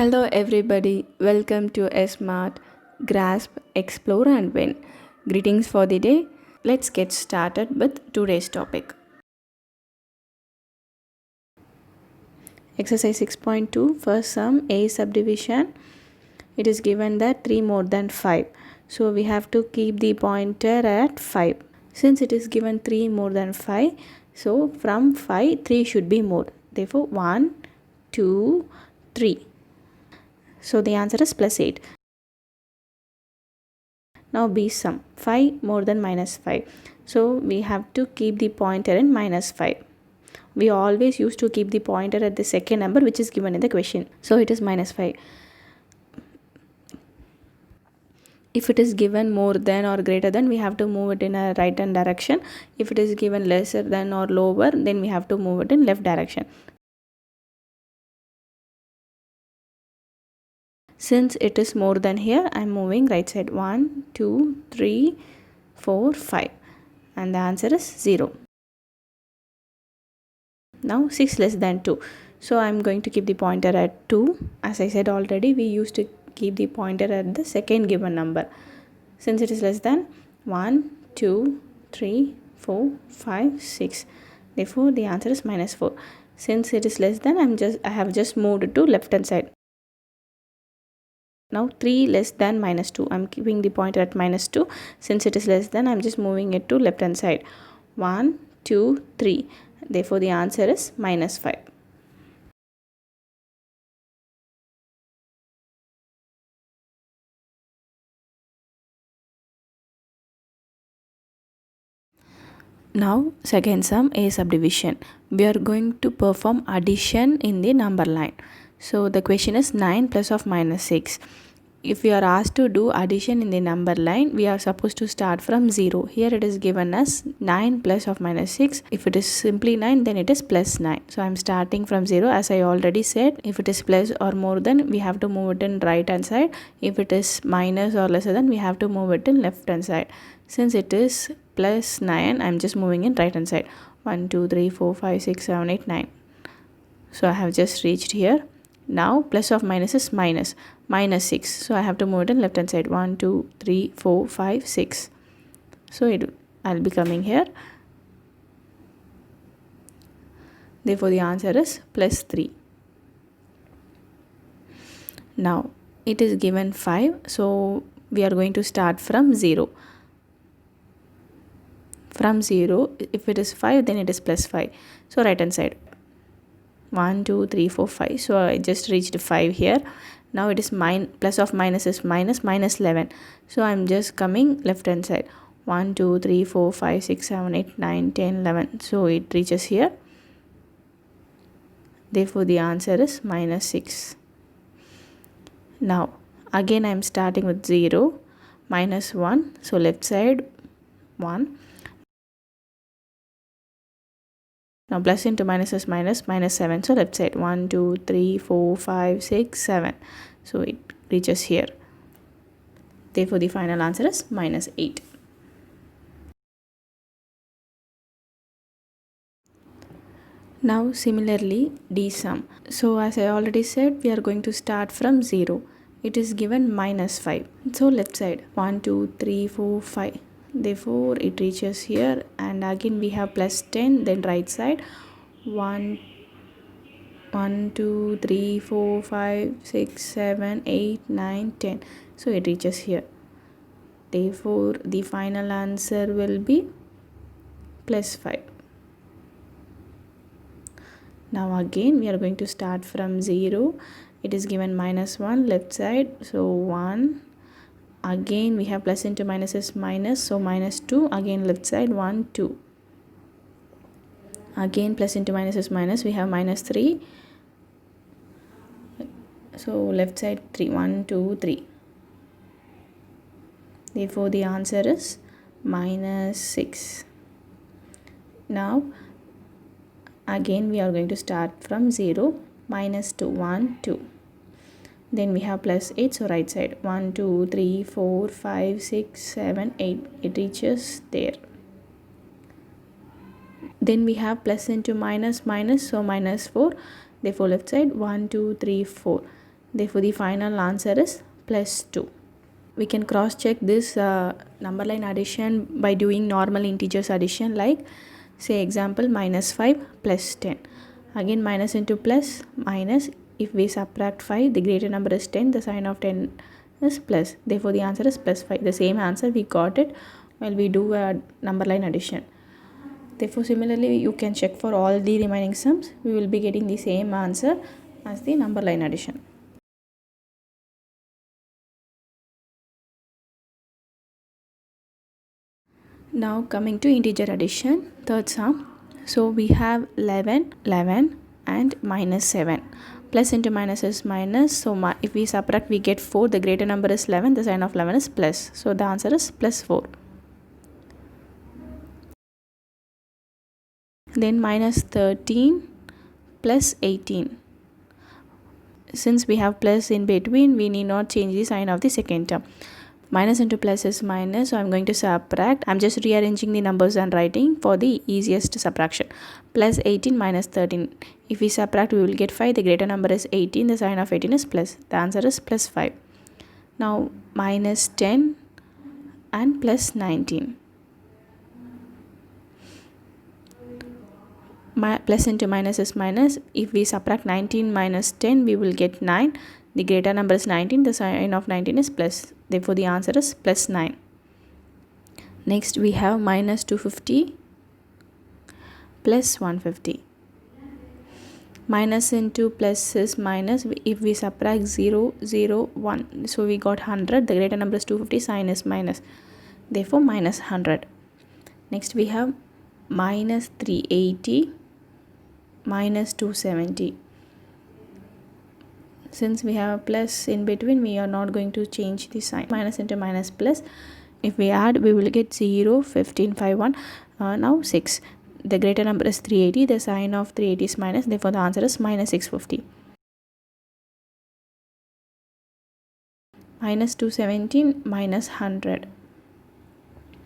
Hello, everybody. Welcome to a Smart Grasp, Explore, and Win. Greetings for the day. Let's get started with today's topic. Exercise 6.2, first sum A subdivision. It is given that 3 more than 5. So we have to keep the pointer at 5. Since it is given 3 more than 5, so from 5, 3 should be more. Therefore, 1, 2, 3. So the answer is plus 8. Now B sum 5 more than minus 5. So we have to keep the pointer in minus 5. We always used to keep the pointer at the second number which is given in the question. So it is minus 5. If it is given more than or greater than, we have to move it in a right hand direction. If it is given lesser than or lower, then we have to move it in left direction. Since it is more than here, I am moving right side. 1, 2, 3, 4, 5. And the answer is 0. Now 6 less than 2. So I am going to keep the pointer at 2. As I said already, we used to keep the pointer at the second given number. Since it is less than 1, 2, 3, 4, 5, 6. Therefore, the answer is minus 4. Since it is less than, I have just moved it to left hand side. Now 3 less than minus 2. I am keeping the pointer at minus 2. Since it is less than, I am just moving it to left hand side. 1, 2, 3. Therefore, the answer is minus 5. Now, second sum A subdivision. We are going to perform addition in the number line. So, the question is 9 plus of minus 6. If we are asked to do addition in the number line, we are supposed to start from 0. Here it is given as 9 plus of minus 6. If it is simply 9, then it is plus 9. So I am starting from 0. As I already said, if it is plus or more than, we have to move it in right hand side. If it is minus or lesser than, we have to move it in left hand side. Since it is plus 9, I am just moving in right hand side. 1, 2, 3, 4, 5, 6, 7, 8, 9. So I have just reached here. Now plus of minus is minus 6. So I have to move it in left hand side. 1, 2, 3, 4, 5, 6. So I'll be coming here. Therefore the answer is plus 3. Now it is given 5. So we are going to start from 0. From 0, if it is 5, then it is plus 5. So right hand side. 1, 2, 3, 4, 5. So I just reached 5 here. Now it is plus of minus is minus 11. So I am just coming left hand side. 1, 2, 3, 4, 5, 6, 7, 8, 9, 10, 11. So it reaches here. Therefore the answer is minus 6. Now again I am starting with 0, minus 1. So left side 1. Now plus into minus is minus 7. So left side 1, 2, 3, 4, 5, 6, 7. So it reaches here. Therefore the final answer is minus 8. Now similarly D sum. So as I already said, we are going to start from 0. It is given minus 5. So left side 1, 2, 3, 4, 5. Therefore it reaches here, and again we have plus 10. Then right side 1, 2, 3, 4, 5, 6, 7, 8, 9, 10. So it reaches here. Therefore the final answer will be plus 5. Now again we are going to start from 0. It is given minus 1 left side. So 1. Again we have plus into minus is minus. So minus 2. Again left side 1, 2. Again plus into minus is minus. We have minus 3. So left side 3. 1, 2, 3. Therefore the answer is minus 6. Now again we are going to start from 0. Minus 2. 1, 2. Then we have plus 8. So right side 1, 2, 3, 4, 5, 6, 7, 8. It reaches there. Then we have plus into minus. So minus 4. Therefore left side 1, 2, 3, 4. Therefore, the final answer is plus 2. We can cross check this number line addition by doing normal integers addition, like say example minus 5 plus 10. Again minus into plus minus. If we subtract 5, the greater number is 10, the sign of 10 is plus. Therefore, the answer is plus 5. The same answer we got it while we do a number line addition. Therefore, similarly, you can check for all the remaining sums. We will be getting the same answer as the number line addition. Now coming to integer addition, third sum. So we have 11, 11 and minus 7. Plus into minus is minus. So if we subtract, we get 4. The greater number is 11. The sign of 11 is plus. So the answer is plus 4. Then minus 13 plus 18. Since we have plus in between, we need not change the sign of the second term. Minus into plus is minus, so I'm going to subtract. I'm just rearranging the numbers and writing for the easiest subtraction. Plus 18 minus 13. If we subtract, we will get 5. The greater number is 18. The sign of 18 is plus. The answer is plus 5. Now minus 10 and plus 19. Plus into minus is minus. If we subtract 19 minus 10, we will get 9. The greater number is 19. The sign of 19 is plus. Therefore, the answer is plus 9. Next, we have minus 250 plus 150. Minus into plus is minus. If we subtract 0, 0, 1. So, we got 100. The greater number is 250. Sign is minus. Therefore, minus 100. Next, we have minus 380 minus 270. Since we have a plus in between, we are not going to change the sign. Minus into minus plus. If we add, we will get 0, 15, 5, 1. Now 6. The greater number is 380. The sign of 380 is minus. Therefore, the answer is minus 650. Minus 217 minus 100.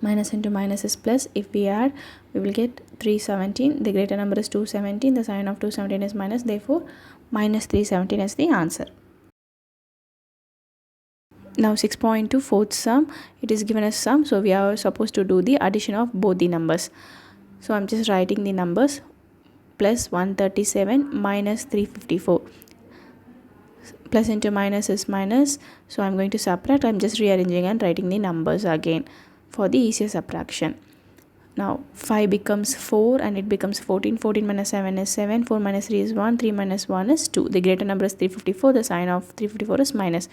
Minus into minus is plus. If we add, we will get 317. The greater number is 217. The sign of 217 is minus. Therefore, minus 317 is the answer. Now 6.2 fourth sum. It is given as sum. So we are supposed to do the addition of both the numbers. So I'm just writing the numbers. Plus 137 minus 354. Plus into minus is minus. So I'm going to subtract. I'm just rearranging and writing the numbers again for the easier subtraction. Now 5 becomes 4 and it becomes 14. 14 minus 7 is 7. 4 minus 3 is 1. 3 minus 1 is 2. The greater number is 354. The sign of 354 is minus.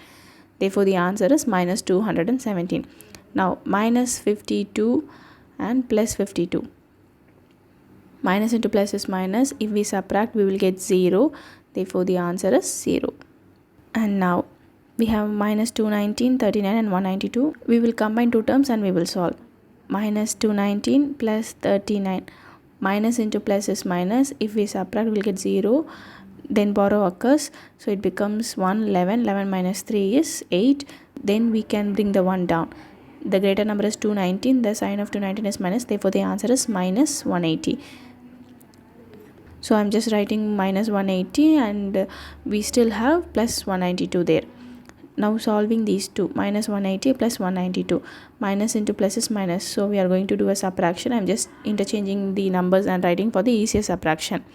Therefore, the answer is minus 217. Now minus 52 and plus 52. Minus into plus is minus. If we subtract, we will get 0. Therefore, the answer is 0. And now we have minus 219, 39 and 192. We will combine two terms and we will solve. Minus 219 plus 39. Minus into plus is minus. If we subtract, we will get 0. Then borrow occurs. So it becomes 111. 11 minus 3 is 8. Then we can bring the 1 down. The greater number is 219. The sign of 219 is minus. Therefore, the answer is minus 180. So I'm just writing minus 180 and we still have plus 192 there. Now solving these two, minus 180 plus 192. Minus into plus is minus. So we are going to do a subtraction. I'm just interchanging the numbers and writing for the easier subtraction.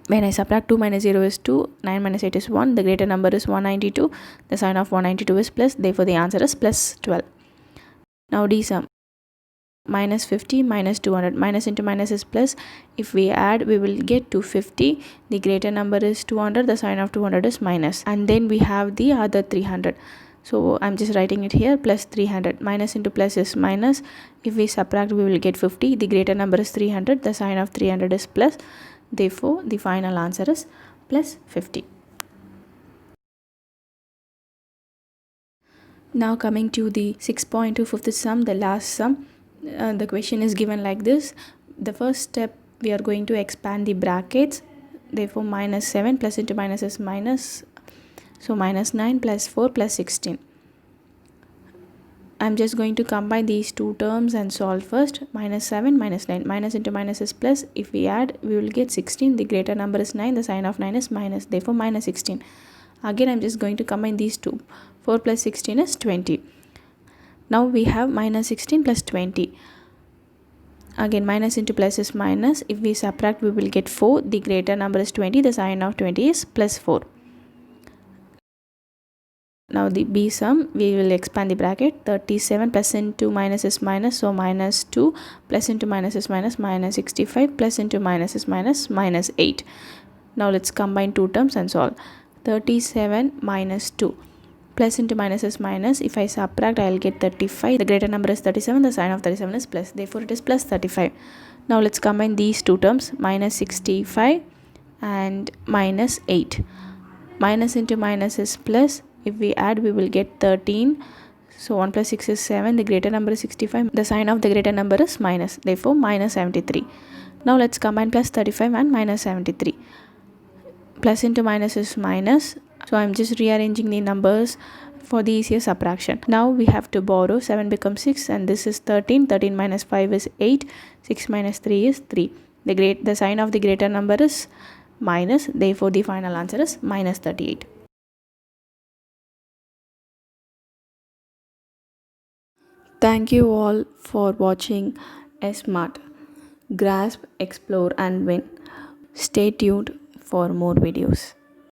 When I subtract 2 minus 0 is 2. 9 minus 8 is 1. The greater number is 192. The sign of 192 is plus. Therefore, the answer is plus 12. Now D sum. Minus 50 minus 200. Minus into minus is plus. If we add, we will get 250. The greater number is 200. The sign of 200 is minus. And then we have the other 300. So I'm just writing it here, plus 300. Minus into plus is minus. If we subtract, we will get 50. The greater number is 300. The sign of 300 is plus. Therefore, the final answer is plus 50. Now coming to the 6.2 fifth sum, the last sum. The question is given like this. The first step, we are going to expand the brackets. Therefore, minus 7 plus into minus is minus. So minus 9 plus 4 plus 16. I'm just going to combine these two terms and solve first. Minus 7 minus 9. Minus into minus is plus. If we add, we will get 16. The greater number is 9. The sign of 9 is minus. Therefore, minus 16. Again I'm just going to combine these two. 4 plus 16 is 20. Now we have minus 16 plus 20. Again minus into plus is minus. If we subtract, we will get 4. The greater number is 20. The sign of 20 is plus 4. Now the B sum, we will expand the bracket. 37 plus into minus is minus, so minus 2, plus into minus is minus, minus 65, plus into minus is minus, minus 8. Now let's combine two terms and solve. 37 minus 2, plus into minus is minus. If I subtract, I will get 35. The greater number is 37. The sign of 37 is plus. Therefore, it is plus 35. Now let's combine these two terms. Minus 65 and minus 8. Minus into minus is plus. If we add, we will get 13. So 1 plus 6 is 7. The greater number is 65. The sign of the greater number is minus. Therefore, minus 73. Now let's combine plus 35 and minus 73. Plus into minus is minus. So I'm just rearranging the numbers for the easier subtraction. Now we have to borrow. 7 becomes 6 and this is 13. 13 minus 5 is 8. 6 minus 3 is 3. The sign of the greater number is minus. Therefore, the final answer is minus 38. Thank you all for watching Smart. Grasp, explore and win. Stay tuned for more videos.